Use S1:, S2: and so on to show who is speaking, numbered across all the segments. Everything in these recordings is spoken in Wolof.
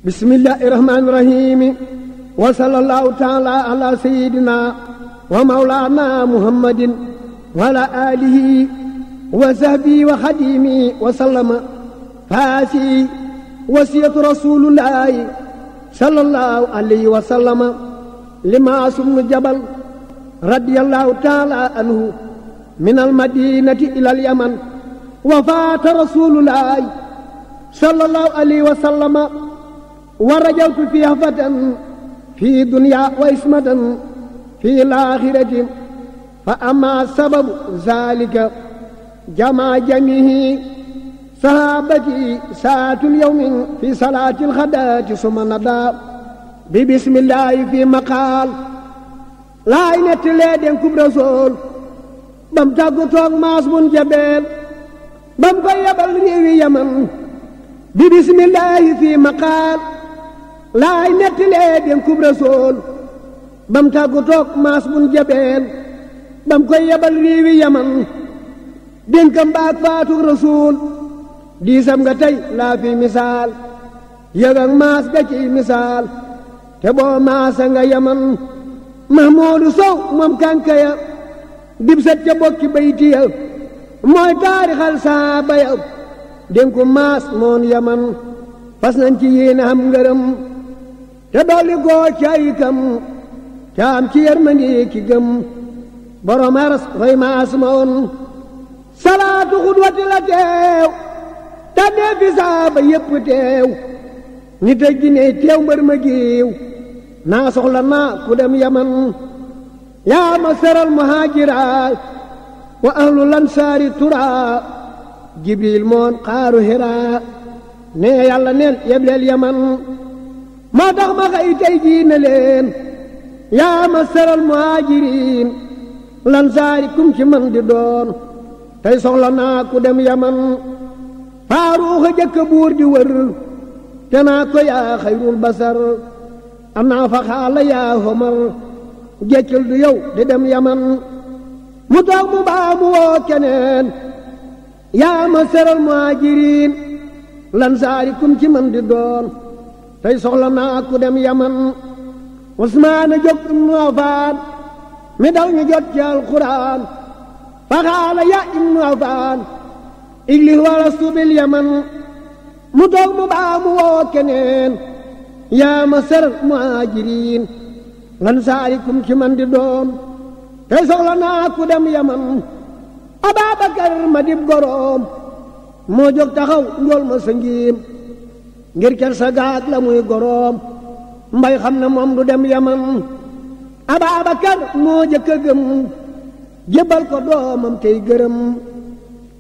S1: bismillahi rahmaani rahiim wa sallallahu taala ala sayyidina wa mawlana muhammadin wa ala alihi wa sahbihi wa xadimi wa sallama faasi wasiyatu rasulillahi sallallahu alayhi wa sallama limaas ibnu jabal radiyallahu taala anhu min almadinati ila alyaman wa faata rasulillahi sallallahu alayhi wa sallama wa rajawtu fi hafatan fi dunya wa ismatan fi laaxirati fa amma sababu zalika jamaa jamihi sahabati saatul yawmin fi salaatil xadaati suma nada bi bismillahi fi maqaal laay nettalee denkub rasool bam tàggu toog maas bun jabeel bam koy yabal réewi yaman bi bismillahi fi maqaal laay nettalee denkub rasool bam tàggu toog maas bun jabeel bam koy yabal réewi yaman dénkam baak faatug rasool diisam nga tey laa fi misaal yëg ak maas ga ci misaal te boo maasa nga yaman mahmoodu sow moom kànkaya dib set ca bokki baytiya mooy taarixal saaba ya dénku maas moon yaman fas nañ ci yéene am ngërëm te dolli goo ci ay kam te am ci yërmandi ki gëm borom aras roy maas moon salaatu xudwati la teew tànnee fi saaba yépp teew nit ak jinne teew mbër ma giiw naa soxla naa ku dem yaman yaa ma seral muhaajira wa ahlu lansaari tura jibril moon xaaru hira ne yàlla neel yebleel yaman moo tax ma xëy tey jii ne leen yaa ma seral muhaajiriin lansaari kum ci man di doon tey soxla naa ku dem yaman faaruuxa jëkk buur di wër te naa ko yaa xayrul basar anaa fa xaala yaa homar jeccul du yow di dem yaman mu toog mu baa mu woo keneen yaa ma seral muhaajiriin lansaari kum ci man di doon tey soxla naa ku dem yaman usmaana jóg ibnu afaan mi daw ñu jot ci alquraan fa xaala yaa ibnu afaan iglis walastu bil yaman mu toog mu baa mu woo keneen yaa ma seral muhaajiriin lansaari kum ci man di doon tey soxla naa ku dem yaman Ababakar ma dib goroom moo jóg taxaw njool ma sa ngiim ngir ker sa gaag la muy goroom mbay xam na moom du dem yaman Ababakar moo jëkk a gëm jébbal ko doomam tey gërëm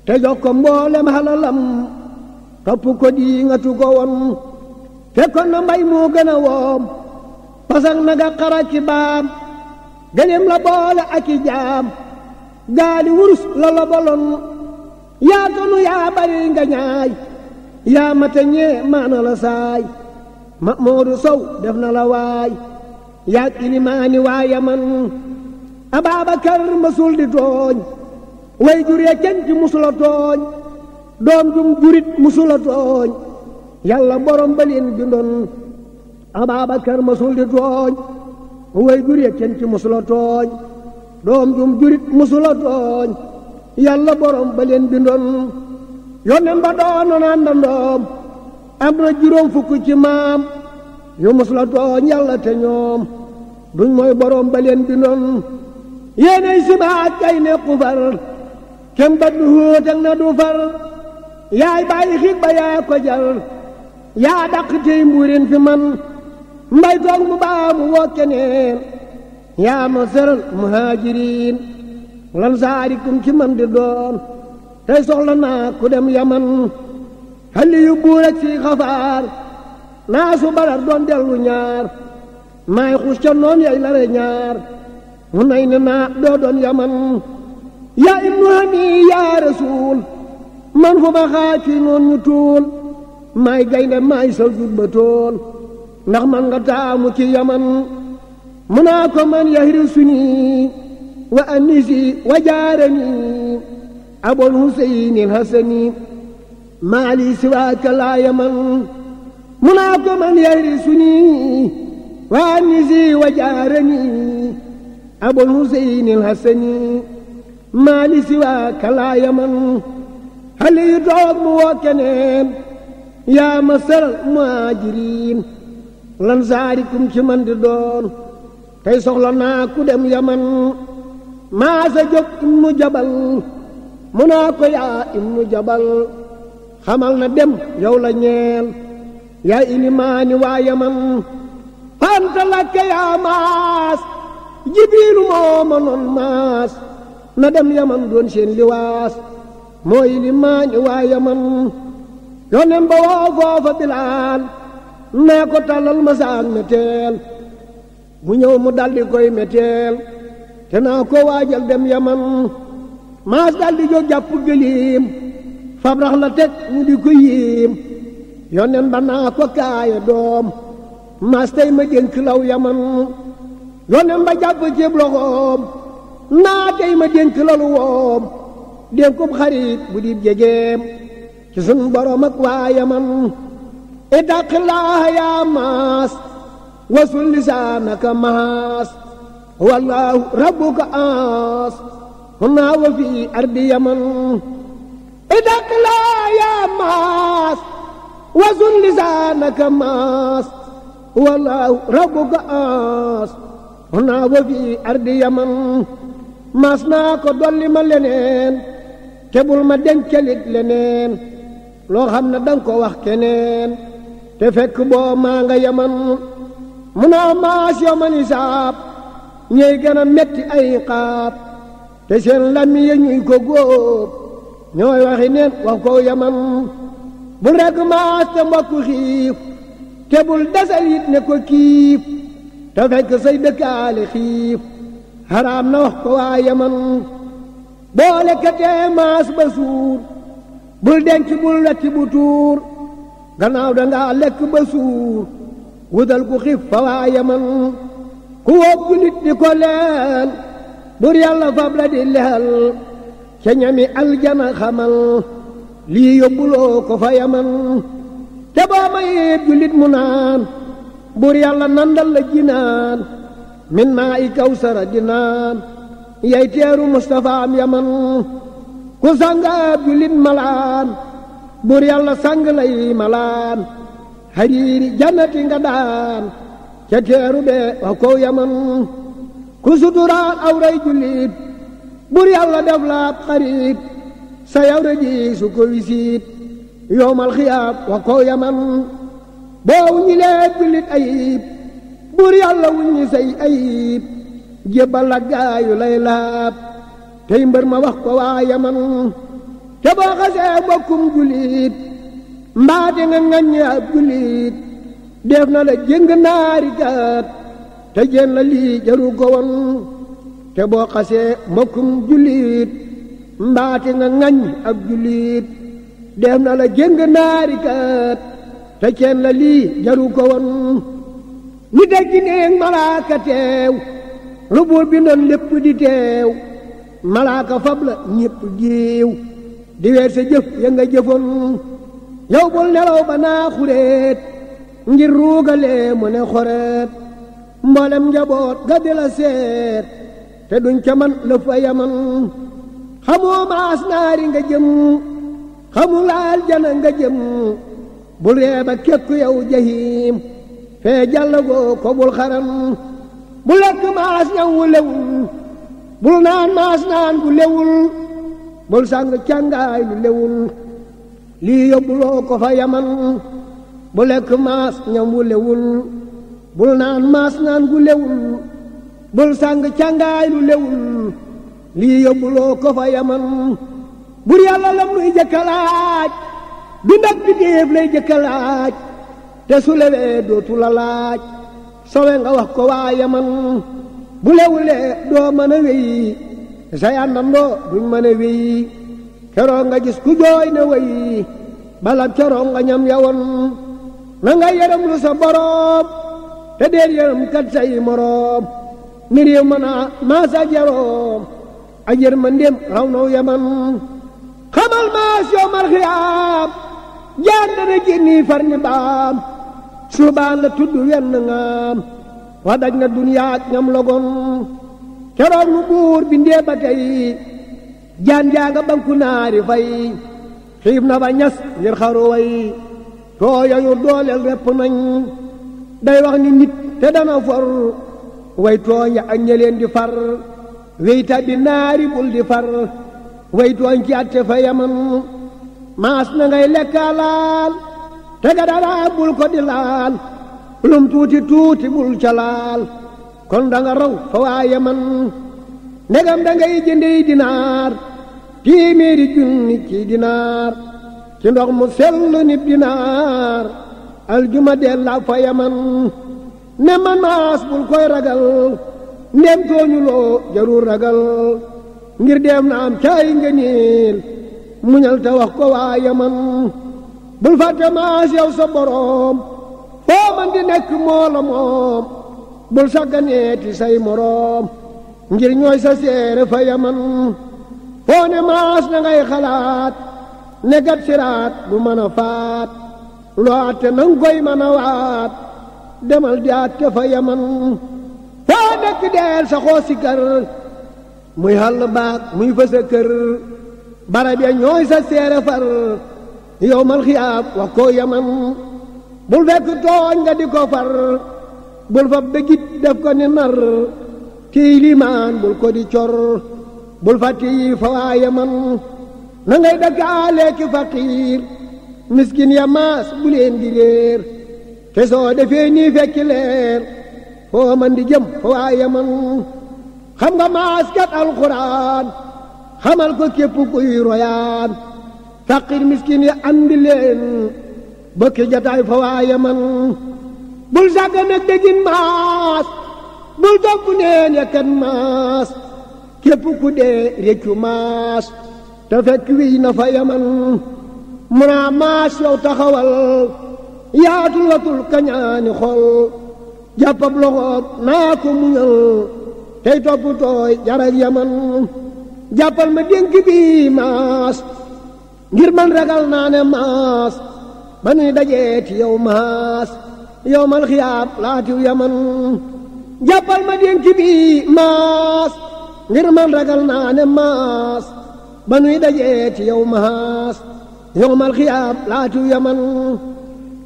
S1: te jox ko mboolem halalam topp ko di nga tu ko won fekkoon na mbay moo gën a woom pasak naga xara ci baam gëléem la boole ak i jaam gaali wurus la la bolon yaa tonu yaa bari nga ñaay yaa mata ñee maana la saay ma moodu sow def na la waay yaa ilimaani waa yaman Ababakar masul di tooñ way juree kenn ci musula tooñ doom jum jurit musula tooñ yàlla borom baleen bindoon Ababakar masul di tooñ way juree kenn ci musula tooñ doom jum jurit musula tooñ yàlla borom baleen bindoon yonen ba doonoon àndandoom am na juróom fukk ci maam yu musula tooñ yàlla te ñoom duñ mooy borom baleen bindoon yéenay sibaat kay nekku far kem ba du hóotak na du far yaay bàyyi xig ba yaa ko jar yaa dàq tey mbuurin fi man mbay toog mu baa mu woo keneen yaa ma seral muhaajiriin lansaari kum ci man di doon tey soxla naa ku dem yaman xalli yu buur ak si xafaar naa su balar doon dellu ñaar maay xus ca noon yay lare ñaar mu nay ne naa doo doon yaman yaa ibnu hani yaa rasuul man fu ma xaaci noon ñu tuul maay gaynde maay sa jut ba tool ndax man nga taamu ci yaman mu naa ko man yahrisuni wa anisi wa jaarani abul huseyni al hasani maali siwaaka laa yaman mu naa ko man yarisuni wa anisi wa jaarani abul huseyni al hasani maali siwa kalaaya man xale yu toog mu woo keneen yaa masaral muhaajiriin lan saarikum ci man di doon tey soxla naa ku dem yaman maasa jóg ibnu jabal mu naa ko yaa ibnu jabal xamal na dem yow la ñeel yaa ilimaani waa yaman fanta lakke yaa maas jibiilu moo ma noon maas na dem yaman doon seen liwaas moo ilimaani waa yaman yonen ba woo foofa bilaal nee ko tàllal ma saak meteel mu ñëw mu daldi koy meteel te naa ko waajal dem yaman maas daldi jóg jàpp gëliim fab rax la teg mu di ko yiim yonen ba naa ko kaaye doom maas tey ma dénk law yaman yonen ba jàpp ceeb loxoom naa tey ma dénk lalu woom dénkub xarit bu di jegeem ci sun borom ak waa yaman ittaqillaaha yaa maas wasul lisaanaka maas wallaahu rabbuka aas hunaa wa fi ardi yaman ittaqillaaha yaa maas wasul lisaanaka maas wallaahu rabbuka aas hunaa wa fi ardi yaman maas naa ko dolli ma leneen te bul ma dencalit leneen loo xam ne danga ko wax keneen te fekk boo maa nga yaman mu naa maas yoman isaab ñey gën a metti ay xaab te seen lami ya ñuy ko góob ñooy waxi neen wax ko yaman bul rekk maas te mbokk xiif te bul desal it ne ko kiif te fekk say dëkkaale xiif xaraam na wax ko waa yaman boo lekkatee maas ba suur bul denc bul wetti bu tuur gannaaw dangaa lekk ba suur wutal ku xiif fa waa yaman ku wóob julit di ko leel bur yàlla fab la di leel ca ñami aljana xamal lii yóbbuloo ko fa yaman te boo mayit julit mu naan bur yàlla nandal la jinaan min maa i kawsara di naan yay teeru Mustafa am yaman ku sangaab julit malaan bur yàlla sang lay malaan hariiri jannati nga daan ca teeru bee wa kow yaman ku suturaal awray julit bur yàlla def laab xarit sa yawra ji su ko wisiit yowmal xiyaab wa kow yaman boo wuññi lee julit ayib bur yàlla wuññi say ayib jébbal la gaayu lay laab tey mbër ma wax ko waa yaman te boo xasee bokkum julit mbaate nga ŋaññe ab julit def na la jëng naari kat te jën la lii jaru ko woon te boo xasee mbokkum julit mbaate nga ŋaññ ab julit def na la jëng naari kat te jën la lii jaru ko woon ni dégg neeg malaaka teew lu buur bi noon lépp di teew malaaka fab la ñépp giiw di weer sa jëf ya nga jëfoon yow bul nelaw ba naa xureet ngir ruugalee mu ne xoreet mboolem njaboot ga di la seet te duñ ca man lëf fa yaman xamoo maas naari nga jëm xamu laal jana nga jëm bul reeba kekku yow jahim fee jàllagoo ko bul xaram bu lekk maas ñaw wu lewul bul naan maas naan gu lewul bul sang càngaay lu lewul lii yóbbuloo ko fa yaman bu lekk maas ñam wu lewul bul naan maas naan gu lewul bul sang càngaay lu lewul lii yóbbuloo ko fa yaman bur yàlla lam nuy jëkkalaaj du ndak bi déef lay jëkkalaaj te su lewee dootu la laaj sowe nga wax ko waa yaman bu lewulee doo mën a wéyi say àndandoo duñ mën a wéyi keroog nga gis ku jooy ne wéyi balab keroog nga ñam yawoon na nga yërëm lu sa boroom te deel yërëm kat say moroom ni réew mën a maasa jaroom a yërmandeem raw naw yaman xamal maas yoomal xiyaam jaan dana génni far ni baam suubaan la tudd wenn ngaam wa daj na duniyaak ñam logon keroog nu buur bindee ba tey jaan jaaga banku naari fay xiif na ba ñas ngir xaru way tooya yu dooleel repp nañ day wax ni nit te dana for way tooña ak ñeleen di far wey tabbi naari bul di far way tooñ ci atte fa yaman maas na ngay lekka laal te ga dara bul ko di laal lum tuuti tuuti bul ca laal kon da nga raw fa waa yaman ndegam da ngay jëndey dinaar téeméeri junni ci dinaar ci ndox mu sell nib dinaar aljuma della fa yaman ne man maas bul koy ragal ndem tooñuloo jarul ragal ngir dem na am caay ngëneel muñal te wax ko waa yaman bul fàtte maas yow sa boroom foo man di nekk moo la moom bul sagganeeti say moroom ngir ñooy sa seere fa yaman foo ne maas na ngay xalaat ne gat siraat du mën a faat loo atte nang koy mën a waat demal di atte fa yaman foo dëkk deel sa xoo si kër muy xàll baak muy fa sa kër barab ya ñooy sa seere far yow mal xiyaab wax ko yaman bul fekk tooñ nga di ko far bul fa bëggit def ko ni nar kii limaan bul ko di cor bul fa tii fa waa yaman na ngay dëkkaale ki faqiir miskin ya maas bu leen di réer te soo defee nii fekki leer foo man di jëm fa waa yaman xam nga maas kat alxuraan xamal ko képp kuy royaan faqiir miskin ya andi leen bokki jataay fa waa yaman bul sàgga nag dégin maas bul topp neen ya kan maas képp ku dee réccu maas te fekk wiy na fa yaman munaa maas yow taxawal yaatul watul kañaani xol jàppab loxoom naa ko muñal tey topp tooy jarak yaman jàppal ma dénk bi maas ngir man ragal naa ne maas ba nuy dajeeti yow maas yow mal xiyaab laatiw yaman jàppal ma dénk bi maas ngir man ragal naa ne maas ba nuy dajeeti yow maas yow mal xiyaab laatiw yaman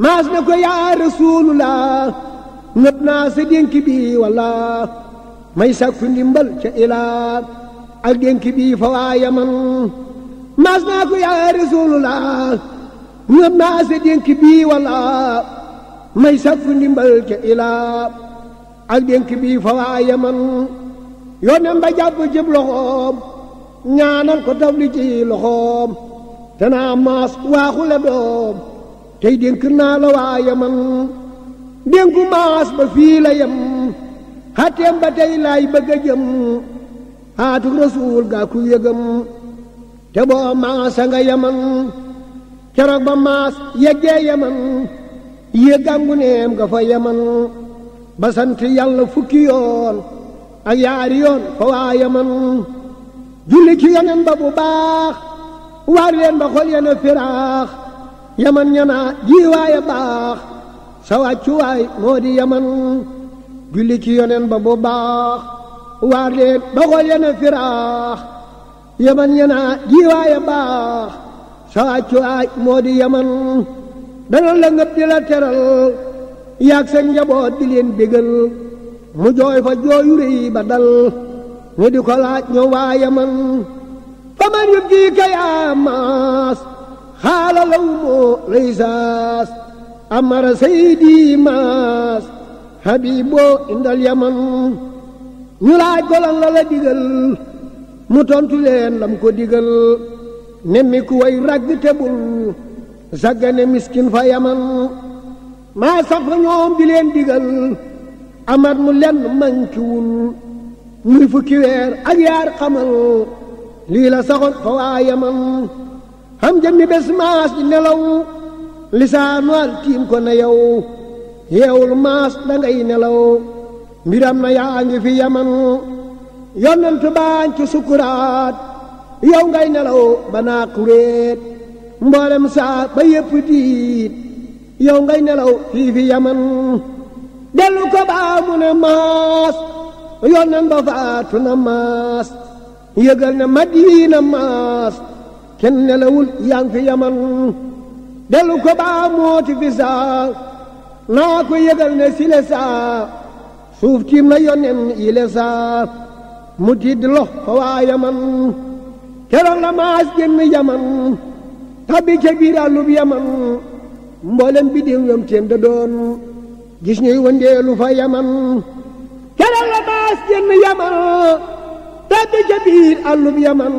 S1: maas ne ko yaa rasuulullah ñëpp naa sa dénk bi walla may sakku ndimbal ca ilaa ak dénk bi fa waa yaman maas naa ko yaa rasuulullah ñëpp naa sa dénk bi walla may sakku ndimbal ca ilaa ak dénk bi fa waa yaman yónneen ba jàpp jëb loxoom ñaanal ko tafli ci loxoom te naa maas waaxule doom tey dénk naa la waa yaman dénku maas ba fii la yem xatteem ba tey laay bëgg a jëm xaatuk rasuul gaa ku yëgam te boo maasa nga yaman keroog ba maas yeggee yaman yëggangu neem nga fa yaman ba sant yàlla fukki yoon ak yaari yoon fa waa yaman julli ci yonen ba bu baax waar leen ba xol yena firaax yaman ñana jiiwaaya baax sa wàccuwaay moo di yaman julli ci yonen ba bu baax waar leen ba xol yena firaax yaman ñana jiiwaaya baax sa wàccuwaay moo di yaman dana la ngëp di la teral yaag seen njaboot di leen bégal mu jooy fa jooyu rëy ba dal ñu di ko laaj ñoo waa yaman fa man yub kii kayaa maas xaala law moo lay saas amara saydi maas habiboo indal yaman ñu laaj ko lan la la digal mu tontu leen lam ko digal nemmi ku way ragg tebul saggane miskin fa yaman maa sax fa ñoom di leen digal amat mu lenn mankiwul muy fukki weer ak yaar xamal lii la saxoon fa waa yaman xam jëmmi bés maas di nelaw lisaanuwal tiim ko na yow yeewul maas dangay nelaw mbiram na yaa ngi fi yaman yonent baañ ci sukuraat yow ngay nelaw ba naa kuréet mboolem saa ba yépp diit yow ngay nelaw fii fi yaman dellu ko baa mu ne maas yónneen ba faatu na maas yëgal ne Madina maas kenn nelawul yaa ngi fi yaman dellu ko baa mooti fi saa naa ko yëgal ne sile saa suuf tiim na yónneen yile saa mu tiid lox fa waa yaman keroog la maas génn yaman tabbi ca biir àllub yaman mboolem bi diw yom téem da doon gis ñuy wëndeelu fa yaman keroog la maas génn yaman tabbi ca biir àllub yaman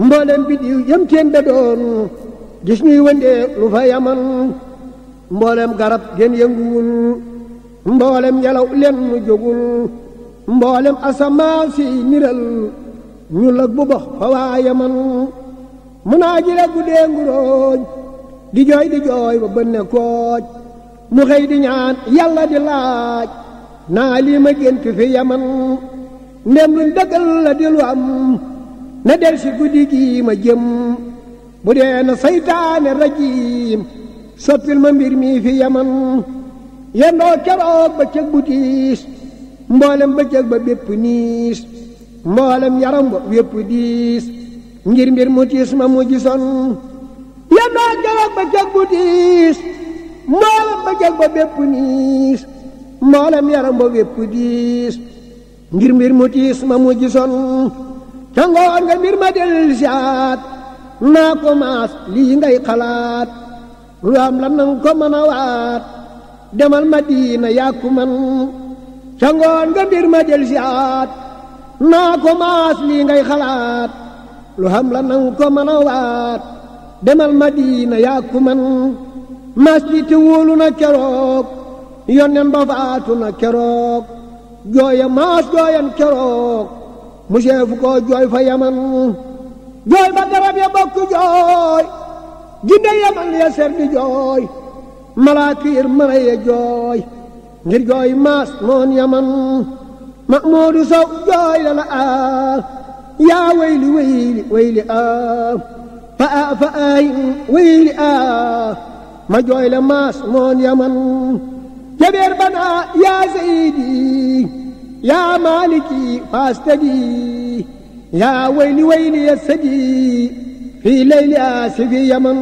S1: mboolem bi diw yom téem da doon gis ñuy wëndeelu fa yaman mboolem garab gen yënguwul mboolem ngelaw len nu jógul mboolem asamaan si niral ñu lag bu box fa waa yaman mu naa ji la guddee nguróoj di jooy ba bënne kooj mu xëy di ñaan yàlla di laaj naa lii ma gént fi yaman ndem luñ dëggal la di lu am na del si guddi gi ma jëm bu dee na saytaane rajiim soppil ma mbir mi fi yaman yendoo keroog ba cëg bu diis mboolem ba cëg ba bépp niis mboolem yaram ba wépp diis ngir mbir mu tiis ma mu gisoon yendoo keroog ba cëg bu diis mboolem ba cëg ba bépp niis mboolem yaram ba wépp diis ngir mbir mu tiis ma mu gisoon ca ngoon nga mbir ma del siaat naa ko maas lii ngay xalaat lu am la nang ko mën a waat demal Madina yàkku man ca ngoon nga mbir ma del siaat naa ko maas lii ngay xalaat lu am la nang ko mën a waat demal Madina yàkku man maas li te wóolu na keroog yónneen ba faatu na keroog jooya maas jooyan keroog mu seefu ko jooy fa yaman jooy ba garab ya bokk jooy jinde yaman ya ser di jooy malaakir mara ya jooy ngir jooy maas moon yaman Mahmuudu Sow jooy la la yaa wayli wayli wayli fa ay wayli ma jooy la maas moon yaman jabeer bana yaa sayidi yaa maaliki faastadi yaa wayli wayli ya sadi fii layli aasi fi yaman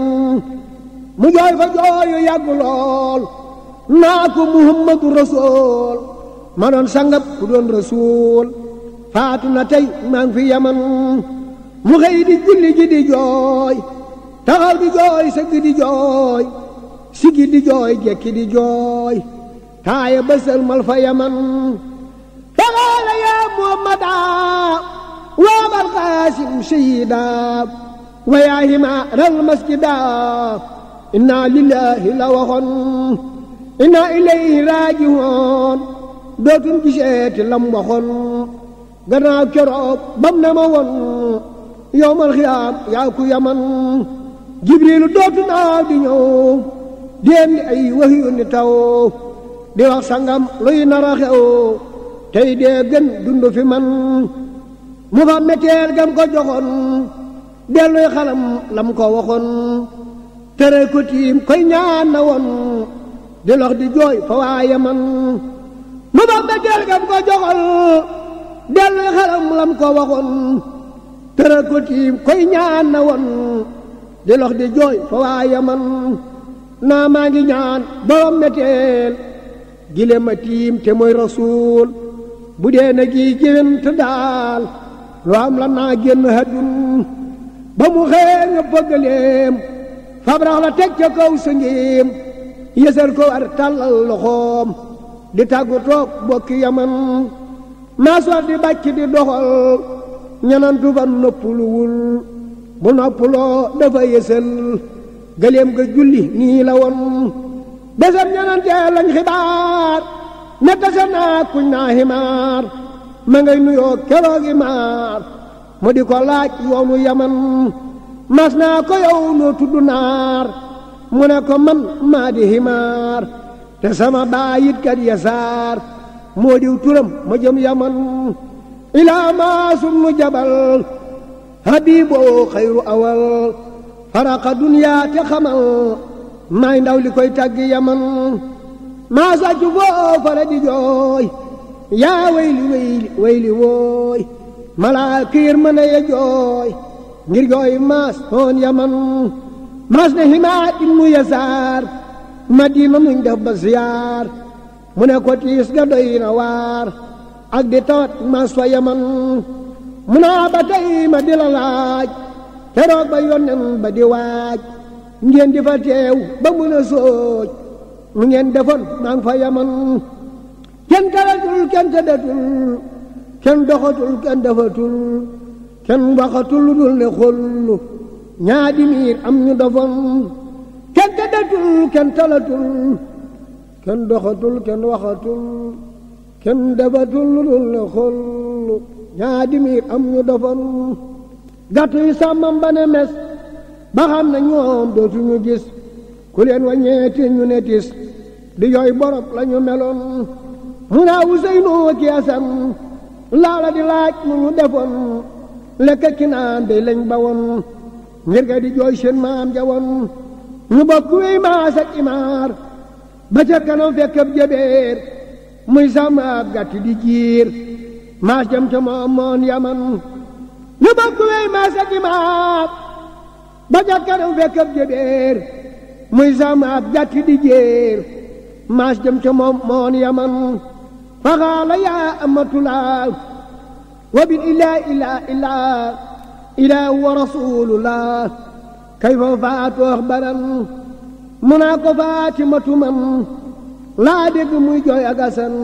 S1: mu jooy fa jooyu yàgg lool naa ko Muhammadu Rasuul ma doon sangab ku doon Rasuul faatu na tey maa ngi fi yaman mu xëy di julli ji di jooy taxaw di jooy sëgg di jooy sigi di jooy jekki di jooy taaya bësal mal fa yaman taxaala yaa Muhammada waa bal Qaasim shahida wa yaa himaaral masjida inna lillahi la waxoon inna ilayhi raaji'uun dootuñ giseeti lam waxoon gannaaw keroog bam ne ma woon yawmal xiyaam yaa ku yaman jibriilu dootu naaw di ñëw déem di ay wahyu ni taw di wax sangam luy nar a xew tey dee gën dund fi man mu fa meteel gam ko joxoon delluy xalam lam ko waxoon tere ko tiim koy ñaan na woon di lox di jooy fa waa yaman mu fa meteel gam ko joxoon delluy xalam lam ko waxoon tere ko tiim koy ñaan na woon di lox di jooy fa waa yaman naa maa ngi ñaan borom meteel gile ma tiim te mooy rasuul bu dee na gi géwént daal lu am la naa génn hadun ba mu xëy nga bëggaleem fabrax la teg ca kaw sa ngéem yësal ko war tàllal loxoom di tàggu toog bokki yaman maas war di bàcc di doxal ñanantu fa noppuluwul bu noppuloo dafa yësal gëléem ga julli nii la woon besam ñanantee lañ xibaar ne tase naa kuñ naa ximaar ma ngay nuyoo keroogi maar mu di ko laaj yoonu yaman mas naa ko yow noo tudd naar mu ne ko man maa di ximaar te sama baayit kat yasaar moo diw turam ma jëm yaman ilaa maasum nu jabal habiiboo xayru awal faraqa duniyaa te xamal maay ndaw li koy tagg yaman maa sàccu foofa la di jooy yaa wayli wayli wayli wooy malaaka yërmande ya jooy ngir jooy maas hoon yaman maas ne Himaad ibnu Yasaar Madina nuñ def ba siyaar mu ne ko tiis ga doy na waar ak di tawat maas fa yaman mu naa ba tey ma di la laaj keroog ba yonnen ba di waaj ngeen di fa teew ba mun a sooj mu ngeen defoon maa ngi fa yaman kenn talatul kenn tëddatul kenn doxatul kenn defatul kenn waxatul lu dul ne xollu ñaadi miir am ñu dofoon kenn tëddatul kenn talatul kenn doxatul kenn waxatul kenn defatul lu dul ne xollu ñaadi miir am ñu dofoon gàtt yi sàmmam ba ne mes ba xam na ñoom dootuñu gis ku leen wàññeeti ñu ne tis di yooy borop lañu meloon mu naa Useynu ki Asan laala di laaj mu ñu defoon lekk ki naan dey lañ bawoon ngir ga di jooy seen maam jawoon ñu bokk wéy maas ak imaar ba ca kanam fekk ab jëbeer muy sàmm ab gàtt di jiir maas jëm ca moom moon yaman ñu bokk wéy maas ak imaar ba ca kanam fekk ab jëbeer muy sàmm ab gàtt di jiir maas jëm ca moom moon yaman faxaala yaa amatulaa wa bil ilaa wa rasulullah kayfa faatu axbaran mu naa ko Faatimatu man laa dégg muy jooy ak Asan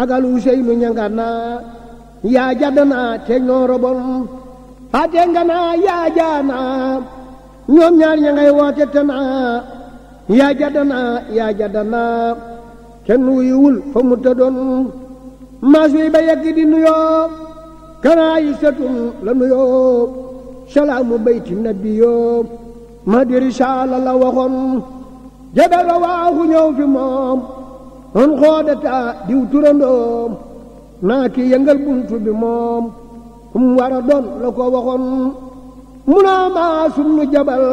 S1: agal Useynu ñanga naa yaa jaddanaa teeg noo robon faate nga naa yaa jaanaa ñoom ñaar ña ngay woote te naa yaa jaddanaa kenn wuyuwul fa mu tëddoon maas wi ba yegg di nuyoo kanaa yi setun la nuyoo salaamu bayti nabiyoo ma diri saala la waxoon jabar ba waaxu ñëw fi moom on xoodata diw turandoom naa ki yëngal buntu bi moom kum war a doon la ko waxoon mu naa maa sunu jabal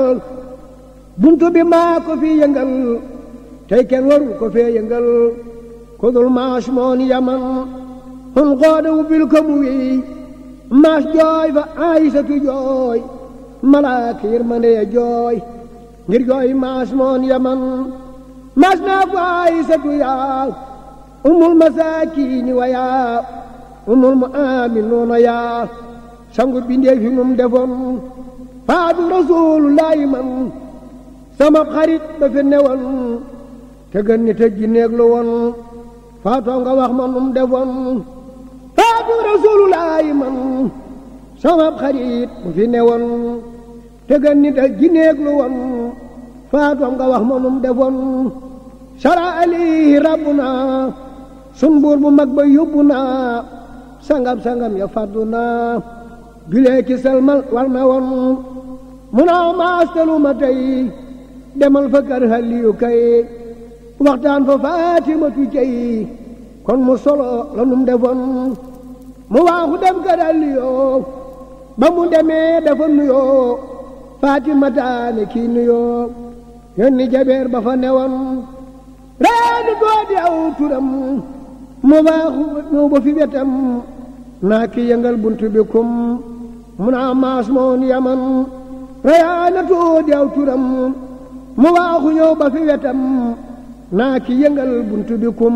S1: buntu bi maa ko fi yëngal tey kenn warul ko fee yëngal ko dul maas moon yaman on xooda ubbil ko mu wiy maas jooy fa Aysatu jooy malaaka yërmande ya jooy ngir jooy maas moon yaman maas naa ko Aysatu yaa umul masaakiini wa yaa umul mu'miniina yaa sangu bindee fi num defoon faatu rasuulullaahi man sama xarit ba fi newoon te gën ni te jinneeg lu woon faatoo nga wax ma num defoon faatu rasuulullaahi man sama xarit ba fi newoon te gën ni te jinneeg lu woon faatoo nga wax ma num defoon sara alayhi rabbuna sun buur bu mag ba yóbbu naa sangam ya faddu naa julee ki selmal war na woon mu naa maastalu ma tey demal fa kër Aliyu kay waxtaan fa Faatimatu cey kon mu solo la num defoon mu waaxu dem kër Aliyu ba mu demee dafa nuyoo Faatimataane kii nuyoo yónni jabeer ba fa newoon reeni doo di aw turam mu waaxu ñëw ba fi wetam naa ki yëngal buntu bi kum mu naa maas moon yaman reyaana too di aw turam mu waaxu ñëw ba fi wetam naa ki yëngal buntu bi kum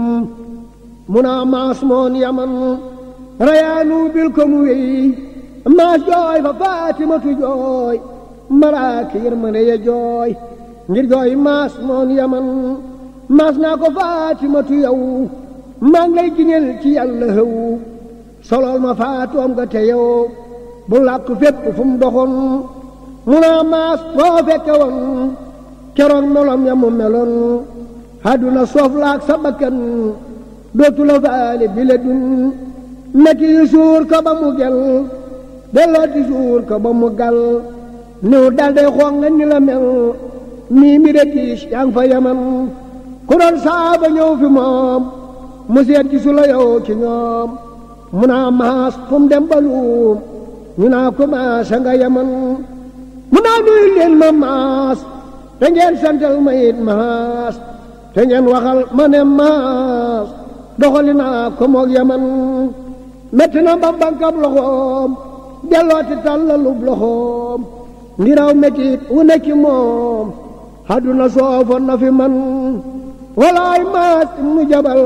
S1: mu naa maas moon yaman reyaanu bil ko mu wéy maas jooy fa Faatimatu jooy malaaka yërmande ya jooy ngir jooy maas moon yaman maas naa ko Faatimatu yow maa ngi lay giñal ci Yàlla xew solol ma faatoom nga te yow bu làkk fépp fu mu doxoon mu naa maas foo fekke woon keroog nolom ya mu meloon àdduna soof laak sa bakkan dootu la faale bi le dun metti yu suur ko ba mu gel dellooti suur ko ba mu gal niw dalde xoog nga ni la mel mii mi de tiis yaa ngi fa yaman ku doon saaba ñëw fi moom mu seet ci su la yow ci ñoom mu naa maas fu mu dem baluum ñu naa ko maasa nga yaman mu naa nuyu leen ma maas te ngeen santal ma it maas te ngeen waxal ma ne maas doxali naa ko moog yaman metti na ba bankab loxoom dellooti tallalub loxoom ngiraw mettit wu nekki moom àdduna soofoon na fi man walaay maas ibnu jabal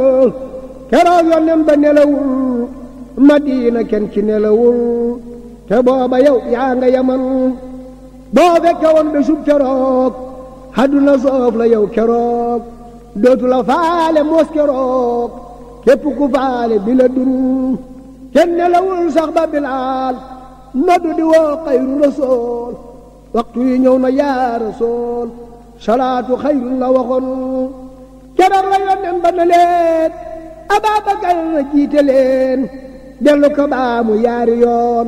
S1: keroog yónneen ba nelawul Madina kenn ci nelawul te booba yow yaa nga yaman boo fekke woon bésub keroog àdduna soof la yow keroog dootu la faale moos keroog képp ku faale bi la dun kenn nelawul sax ba Bilaal noddu di woo xayru rasool waxtu yi ñëw na yaa rasool salaatu xayrun la waxoon keroog la yónneen ba ne leen Ababakar na jiite leen dellu ko baamu yaari yoon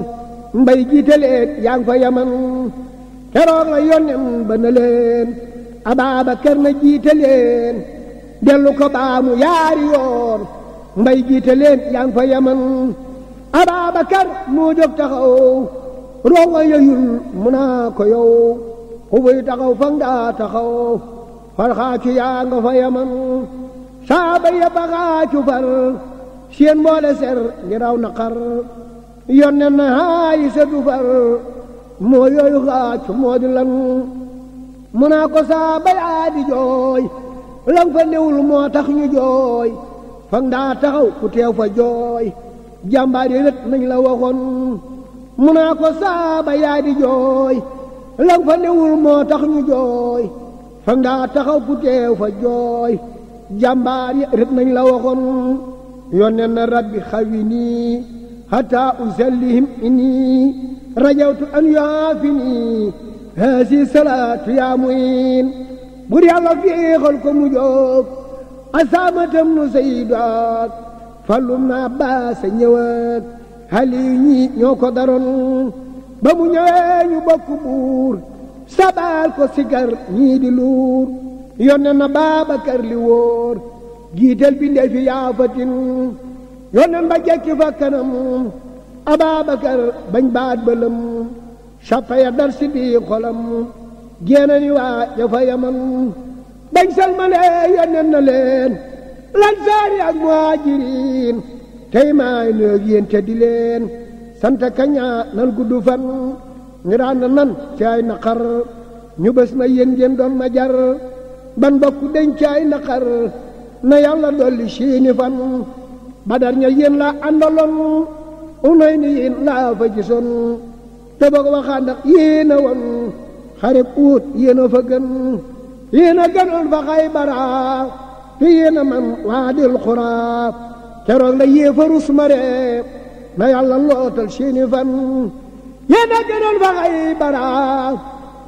S1: mbay jiite leen yaa ngi fa yaman keroog la yónneen ba ne leen Ababakar na jiite leen dellu ko baamu yaari yoon mbay jiite leen yaa ngi fa yaman Ababakar moo jóg taxaw rongo yeyul mu naa ko yow ku buy taxaw fa nga taxaw farxaacu yaa nga fa yaman saaba ya baxaacu far seen mboole ser ngi raw naqar yónneen na haayi sa du far moo yooyu xaacu moo di lan mu naa ko saaba yaa di jooy lan fa newul moo tax ñu jooy fa nga taxaw ku teew fa jooy jàmbaar yi rët nañ la waxoon mu naa ko saaba yaa di jooy lan fa newul moo tax ñu jooy fa nga taxaw ku teew fa jooy jàmbaar yi rët nañ la waxoon yónneen na rabbi xawi nii hatta usallihim inni rajawtu an yaafini haasi salaatu yaa muin bur yàlla féexal ko mu jóg asaamatam nu sayyidaat fallum naa baasa ñëwaat xali ñi ñoo ko daroon ba mu ñëwee ñu bokk buur sabaal ko sikar ñii di luur yónneen na Baabakar li wóor jiital bi ndee fi yaafatin yónneen ba jekki fa kanam Ababakar bañ baat bëlëm sappa ya dar si bii xolam génne ni waa ja fa yaman bañ salmalee yónneen na leen lansaari ak muhaajiriin tey maay nëeg yéen te di leen sant kañaa nan guddu fan ngi rànd nan caay naqar ñu bés na yéen ngeen doon ma jar ban bokku deñ caay naqar na yàlla dolli seeni fan Badar ña yéen la àndaloon unay ni yéen laa fa gisoon te boog waxaa ndax yéen a woon xareb uut yéen a fa gën yéen a gënoon fa Xaybara te yéen a man waadil xuraa keroog la yéefarus mare na yàlla lootal seeni fan yéen a gënoon fa Xaybara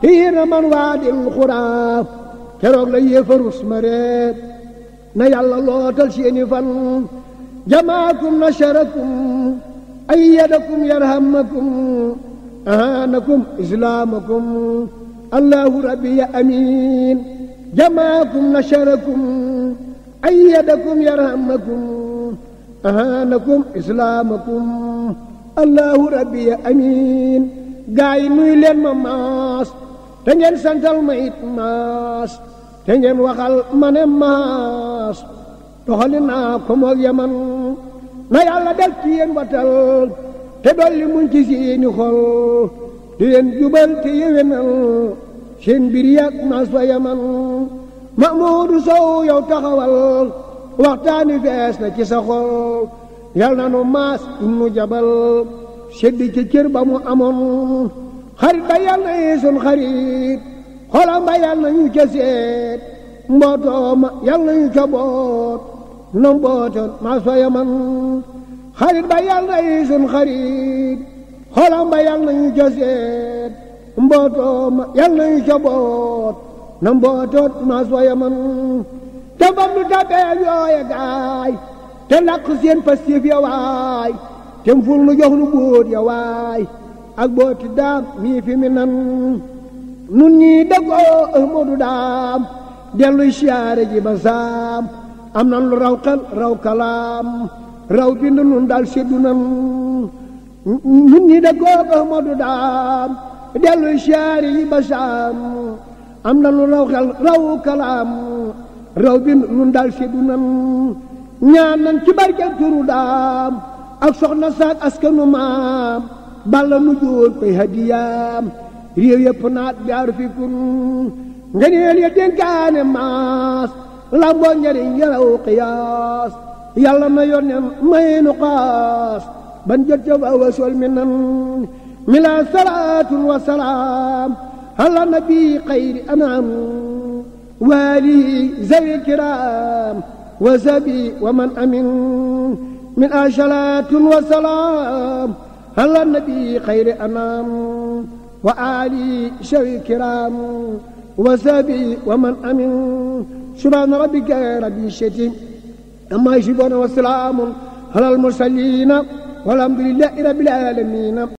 S1: te yéen a man waadil xuraa keroog la yéefarus mare na yàlla lootal seeni fan jamaakum nasarakum ayyadakum yarhamakum ahanakum islaamakum allahu rabbi ya amiin jamaakum nasarakum ayyadakum yarhamakum ahanakum islaamakum allahu rabbi ya amiin gaa yi nuy leen ma maas te ngeen santal ma it maas te ngeen waxal ma ne maas doxali naa ko moog yaman na yàlla def ci yéen watal te dolli muñ ci seeni xol di leen jubal te yewenal seen mbir yàgg maas fa yaman Mahmuudu Sow yow taxawal waxtaani fees na ci sa xol yal na nu maas ibnu jabal sedd ci cër ba mu amoon xarit ba yal na yi sun xarit xolam ba yal na ñu ca seet mbootoo ma yal na ñu ca boot na mbootoon maas fa yaman xarit ba yal na yi sun xarit xolam ba yal na ñu ca seet mbootoo ma yal na ñu ca boot na mbootoon maas fa yaman te fam nu tabeel yooya gaay te lakk seen pastif ya waay te ful nu jox nu bóot ya waay ak booti daam mii fi mi nan nun ñii dëggoo Ahmadu daam delluy siyaare ji ba saam am nan lu raw xel raw kalaam raw bind nun dal seddu nan nun ñii dëggoo Ahmadu daam delluy siyaare ji ba saam am na lu raw xel raw kalaam raw bind nun dal seddu nan ñaan nan ci barkeb turu daam ak soxna saak askanu maam balla nu jóor koy hadiyaam réew yëpp naat bi ar fi kun ngeneel ya dénkaane maas lamboo njariñ yaraw qiyaas yàlla na yonen may nu xaas ban jot ca wa wasol mi nan mi la salaatun wa salaam ala nabi xayri anam waalihi zawi kiram wa sabi wa man amin min asalaatun wa salaam ala nabi xayri anam wa alihi zawi kiram wa sabi wa man amin subhaana rabbika rabbil izzati amma yasifuun wa salaamun alal mursaliin walhamdulillahi rabbil aalamiin